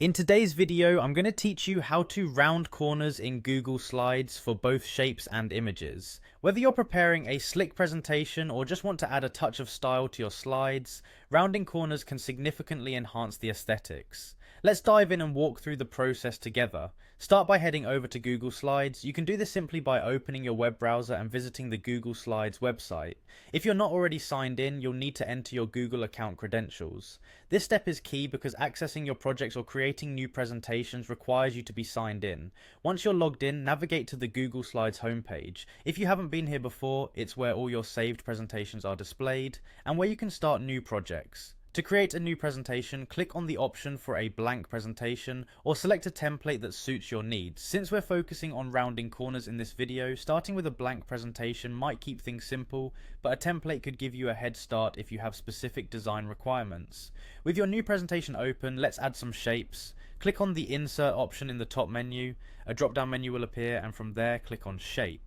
In today's video, I'm going to teach you how to round corners in Google Slides for both shapes and images. Whether you're preparing a slick presentation or just want to add a touch of style to your slides, rounding corners can significantly enhance the aesthetics. Let's dive in and walk through the process together. Start by heading over to Google Slides. You can do this simply by opening your web browser and visiting the Google Slides website. If you're not already signed in, you'll need to enter your Google account credentials. This step is key because accessing your projects or creating new presentations requires you to be signed in. Once you're logged in, navigate to the Google Slides homepage. If you haven't been here before, it's where all your saved presentations are displayed and where you can start new projects. To create a new presentation, click on the option for a blank presentation or select a template that suits your needs. Since we're focusing on rounding corners in this video, starting with a blank presentation might keep things simple, but a template could give you a head start if you have specific design requirements. With your new presentation open, let's add some shapes. Click on the Insert option in the top menu. A drop-down menu will appear, and from there click on Shape.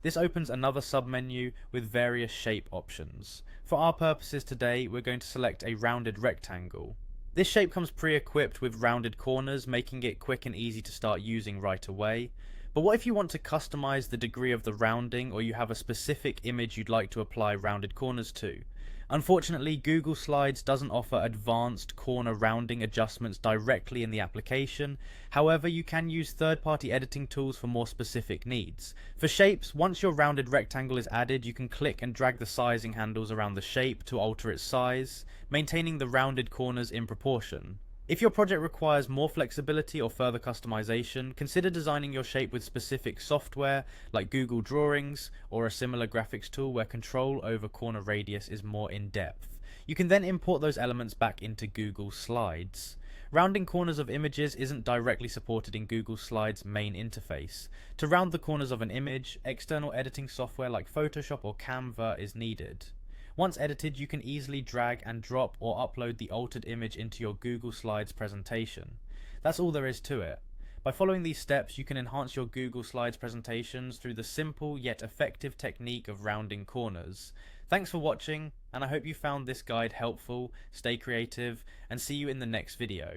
This opens another sub-menu with various shape options. For our purposes today, we're going to select a rounded rectangle. This shape comes pre-equipped with rounded corners, making it quick and easy to start using right away. But what if you want to customize the degree of the rounding, or you have a specific image you'd like to apply rounded corners to? Unfortunately, Google Slides doesn't offer advanced corner rounding adjustments directly in the application. However, you can use third-party editing tools for more specific needs. For shapes, once your rounded rectangle is added, you can click and drag the sizing handles around the shape to alter its size, maintaining the rounded corners in proportion. If your project requires more flexibility or further customization, consider designing your shape with specific software like Google Drawings or a similar graphics tool where control over corner radius is more in-depth. You can then import those elements back into Google Slides. Rounding corners of images isn't directly supported in Google Slides' main interface. To round the corners of an image, external editing software like Photoshop or Canva is needed. Once edited, you can easily drag and drop or upload the altered image into your Google Slides presentation. That's all there is to it. By following these steps, you can enhance your Google Slides presentations through the simple yet effective technique of rounding corners. Thanks for watching, and I hope you found this guide helpful. Stay creative, and see you in the next video.